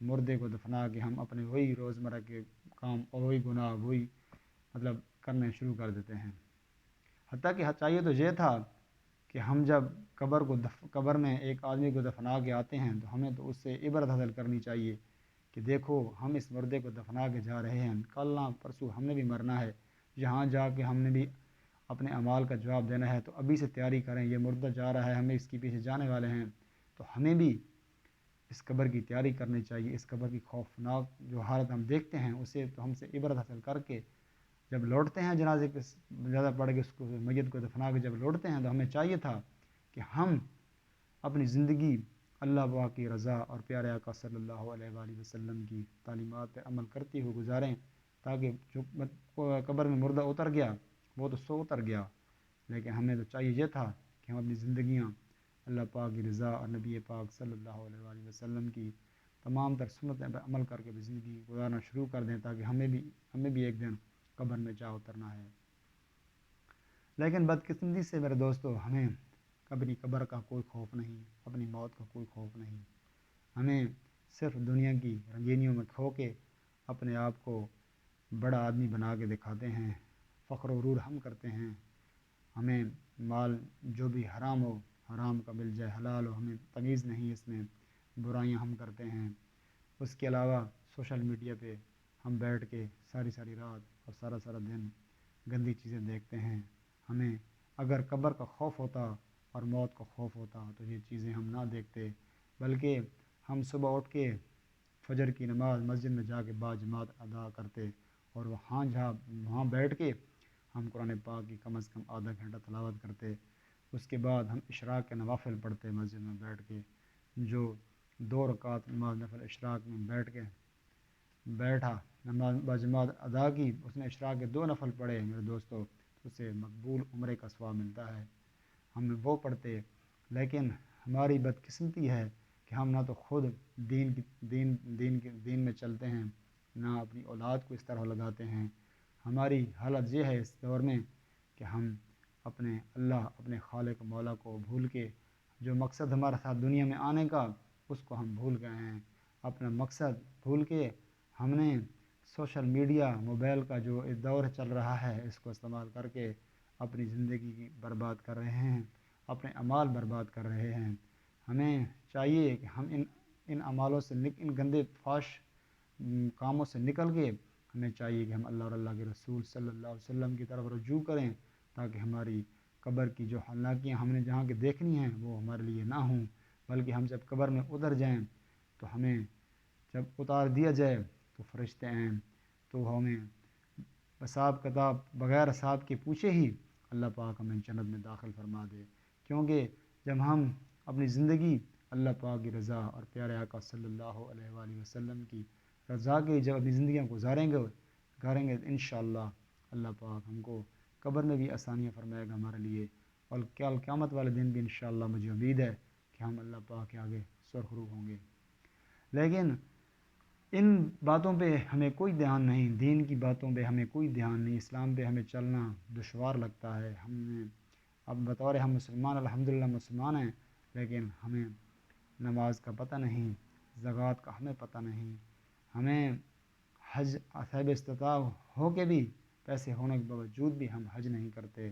مردے کو دفنا کے ہم اپنے وہی روزمرہ کے کام اور وہی گناہ وہی کرنے شروع کر دیتے ہیں۔ حتیٰ کہ چاہیے تو یہ تھا کہ ہم جب قبر میں ایک آدمی کو دفنا کے آتے ہیں تو ہمیں تو اس سے عبرت حاصل کرنی چاہیے کہ دیکھو ہم اس مردے کو دفنا کے جا رہے ہیں، کل نہ پرسوں ہم نے بھی مرنا ہے، یہاں جا کے ہم نے بھی اپنے اعمال کا جواب دینا ہے، تو ابھی سے تیاری کریں، یہ مردہ جا رہا ہے، ہمیں اس کے پیچھے جانے والے ہیں، تو ہمیں بھی اس قبر کی تیاری کرنی چاہیے۔ اس قبر کی خوفناک جو حالت ہم دیکھتے ہیں اسے تو ہم سے عبرت حاصل کر کے جب لوٹتے ہیں جنازے کے زیادہ پڑھ کے اس کو میت کو دفنا کے جب لوٹتے ہیں تو ہمیں چاہیے تھا کہ ہم اپنی زندگی اللہ پاک کی رضا اور پیارے آقا صلی اللہ علیہ وآلہ وسلم کی تعلیمات پر عمل کرتے ہوئے گزاریں، تاکہ جو قبر میں مردہ اتر گیا وہ تو سو اتر گیا، لیکن ہمیں تو چاہیے یہ تھا کہ ہم اپنی زندگیاں اللہ پاک کی رضا اور نبی پاک صلی اللہ علیہ وآلہ وسلم کی تمام تر سنتیں پر عمل کر کے زندگی گزارنا شروع کر دیں، تاکہ ہمیں بھی ایک دن قبر میں جا اترنا ہے۔ لیکن بدقسمتی سے میرے دوستو ہمیں اپنی قبر کا کوئی خوف نہیں، اپنی موت کا کوئی خوف نہیں، ہمیں صرف دنیا کی رنگینیوں میں کھو کے اپنے آپ کو بڑا آدمی بنا کے دکھاتے ہیں، فخر و غرور ہم کرتے ہیں، ہمیں مال جو بھی حرام ہو حرام کا مل جائے، حلال ہو ہمیں تمیز نہیں، اس میں برائیاں ہم کرتے ہیں۔ اس کے علاوہ سوشل میڈیا پہ ہم بیٹھ کے ساری رات اور سارا دن گندی چیزیں دیکھتے ہیں۔ ہمیں اگر قبر کا خوف ہوتا اور موت کا خوف ہوتا تو یہ چیزیں ہم نہ دیکھتے، بلکہ ہم صبح اٹھ کے فجر کی نماز مسجد میں جا کے باجماعت ادا کرتے، اور وہاں بیٹھ کے ہم قرآن پاک کی کم از کم آدھا گھنٹہ تلاوت کرتے۔ اس کے بعد ہم اشراق کے نوافل پڑھتے مسجد میں بیٹھ کے، جو 2 رکعت نماز نفل اشراق میں بیٹھا نماز باجماعت ادا کی، اس نے اشراق کے 2 نفل پڑھے میرے دوستو، اسے مقبول عمرے کا ثواب ملتا ہے، ہم وہ پڑھتے۔ لیکن ہماری بدقسمتی ہے کہ ہم نہ تو خود دین میں چلتے ہیں، نہ اپنی اولاد کو اس طرح لگاتے ہیں۔ ہماری حالت یہ ہے اس دور میں کہ ہم اپنے خالق مولا کو بھول کے، جو مقصد ہمارا تھا دنیا میں آنے کا اس کو ہم بھول گئے ہیں، اپنا مقصد بھول کے ہم نے سوشل میڈیا موبائل کا جو دور چل رہا ہے اس کو استعمال کر کے اپنی زندگی برباد کر رہے ہیں، اپنے اعمال برباد کر رہے ہیں۔ ہمیں چاہیے کہ ہم ان اعمالوں سے ان گندے فحش کاموں سے نکل کے ہمیں چاہیے کہ ہم اللہ اور اللہ کے رسول صلی اللہ علیہ وسلم کی طرف رجوع کریں، تاکہ ہماری قبر کی جو حالانکیاں ہم نے جہاں کے دیکھنی ہیں وہ ہمارے لیے نہ ہوں، بلکہ ہم جب قبر میں اتر جائیں تو ہمیں جب اتار دیا جائے تو فرشتے ہیں تو ہمیں حساب کتاب بغیر حساب کے پوچھے ہی اللہ پاک ہمیں جنت میں داخل فرما دے، کیونکہ جب ہم اپنی زندگی اللہ پاک کی رضا اور پیارے آقا صلی اللہ علیہ وآلہ وسلم کی رضا کی جب اپنی زندگیاں گزاریں گے انشاءاللہ اللہ پاک ہم کو قبر میں بھی آسانیاں فرمائے گا ہمارے لیے، اور قیامت والے دن بھی انشاءاللہ مجھے امید ہے کہ ہم اللہ پاک کے آگے سرخرو ہوں گے۔ لیکن ان باتوں پہ ہمیں کوئی دھیان نہیں، دین کی باتوں پہ ہمیں کوئی دھیان نہیں، اسلام پہ ہمیں چلنا دشوار لگتا ہے۔ اب بطور ہم مسلمان الحمدللہ مسلمان ہیں، لیکن ہمیں نماز کا پتہ نہیں، زکوٰۃ کا ہمیں پتہ نہیں، ہمیں حج صاحب استطاع ہو کے بھی پیسے ہونے کے باوجود بھی ہم حج نہیں کرتے،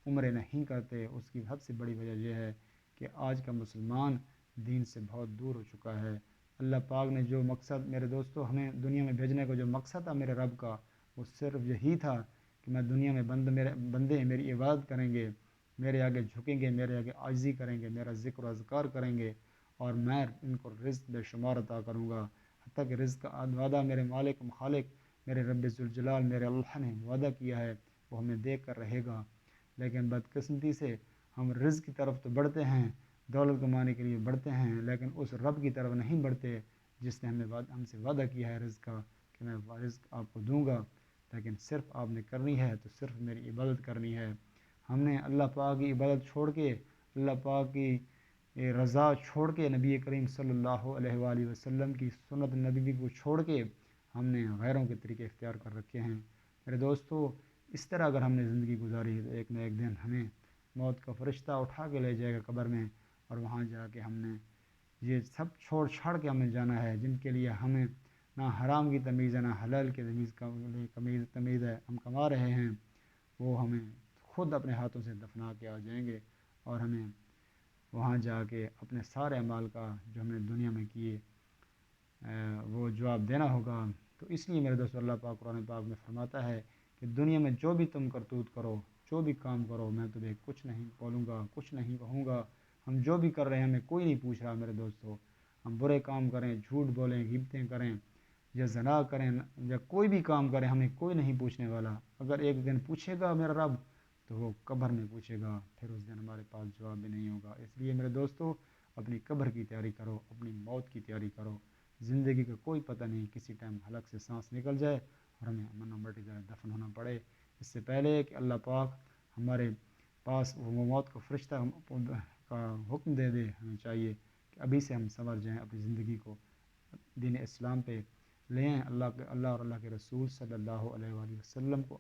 عمرے نہیں کرتے۔ اس کی سب سے بڑی وجہ یہ ہے کہ آج کا مسلمان دین سے بہت دور ہو چکا ہے۔ اللہ پاک نے جو مقصد میرے دوستو ہمیں دنیا میں بھیجنے کا جو مقصد تھا میرے رب کا، وہ صرف یہی تھا کہ میں دنیا میں بندے میری عبادت کریں گے، میرے آگے جھکیں گے، میرے آگے عاجزی کریں گے، میرا ذکر و اذکار کریں گے، اور میں ان کو رزق بے شمار عطا کروں گا۔ حتیٰ کہ رزق کا وعدہ میرے مالک خالق میرے رب ذوالجلال میرے اللہ نے وعدہ کیا ہے، وہ ہمیں دے کر رہے گا۔ لیکن بدقسمتی سے ہم رزق کی طرف تو بڑھتے ہیں، دولت کمانے کے لیے بڑھتے ہیں، لیکن اس رب کی طرف نہیں بڑھتے جس نے ہم سے وعدہ کیا ہے رزق کا، کہ میں رزق آپ کو دوں گا، لیکن صرف آپ نے کرنی ہے تو صرف میری عبادت کرنی ہے۔ ہم نے اللہ پاک کی عبادت چھوڑ کے، اللہ پاک کی رضا چھوڑ کے، نبی کریم صلی اللہ علیہ وآلہ وسلم کی سنت نبوی کو چھوڑ کے ہم نے غیروں کے طریقے اختیار کر رکھے ہیں۔ میرے دوستو اس طرح اگر ہم نے زندگی گزاری تو ایک نہ ایک دن ہمیں موت کا فرشتہ اٹھا کے لے جائے گا قبر میں، اور وہاں جا کے ہم نے یہ سب چھوڑ چھاڑ کے ہمیں جانا ہے، جن کے لیے ہمیں نہ حرام کی تمیز ہے نہ حلال کی تمیز ہے، ہم کما رہے ہیں، وہ ہمیں خود اپنے ہاتھوں سے دفنا کے آ جائیں گے، اور ہمیں وہاں جا کے اپنے سارے اعمال کا جو ہم نے دنیا میں کیے وہ جواب دینا ہوگا۔ تو اس لیے میرے دوست اللہ پاک قرآن پاک میں فرماتا ہے کہ دنیا میں جو بھی تم کرتوت کرو، جو بھی کام کرو، میں تمہیں کچھ نہیں بولوں گا، کچھ نہیں کہوں گا۔ ہم جو بھی کر رہے ہیں ہمیں کوئی نہیں پوچھ رہا میرے دوستو، ہم برے کام کریں، جھوٹ بولیں، غیبتیں کریں یا زنا کریں یا کوئی بھی کام کریں، ہمیں کوئی نہیں پوچھنے والا۔ اگر ایک دن پوچھے گا میرا رب تو وہ قبر میں پوچھے گا، پھر اس دن ہمارے پاس جواب بھی نہیں ہوگا۔ اس لیے میرے دوستو اپنی قبر کی تیاری کرو، اپنی موت کی تیاری کرو۔ زندگی کا کوئی پتہ نہیں، کسی ٹائم حلق سے سانس نکل جائے اور ہمیں من مٹی جائے، دفن ہونا پڑے۔ اس سے پہلے کہ اللہ پاک ہمارے پاس وہ موت کا فرشتہ کا حکم دے دے، ہمیں چاہیے کہ ابھی سے ہم سنور جائیں، اپنی زندگی کو دین اسلام پہ لیں، اللہ اور اللہ کے رسول صلی اللہ علیہ وآلہ وسلم کو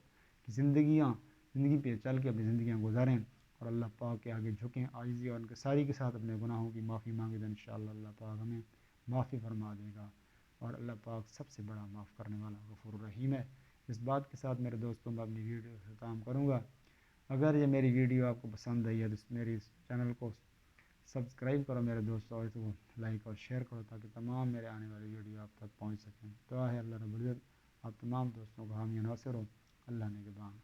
زندگی پہ چل کے اپنی زندگیاں گزاریں، اور اللہ پاک کے آگے جھکیں عاجزی اور انکساری کے ساتھ، اپنے گناہوں کی معافی مانگیں تو انشاءاللہ اللہ پاک ہمیں معافی فرما دے گا، اور اللہ پاک سب سے بڑا معاف کرنے والا غفور الرحیم ہے۔ اس بات کے ساتھ میرے دوستوں میں اپنی ویڈیو کا اختتام کروں گا۔ اگر یہ میری ویڈیو آپ کو پسند آئی ہے تو میری اس چینل کو سبسکرائب کرو میرے دوستوں، اور اس کو لائک اور شیئر کرو تاکہ تمام میرے آنے والی ویڈیو آپ تک پہنچ سکیں۔ دعا ہے اللہ رب العزت آپ تمام دوستوں کو حامی و ناصر ہو۔ اللہ نگہبان۔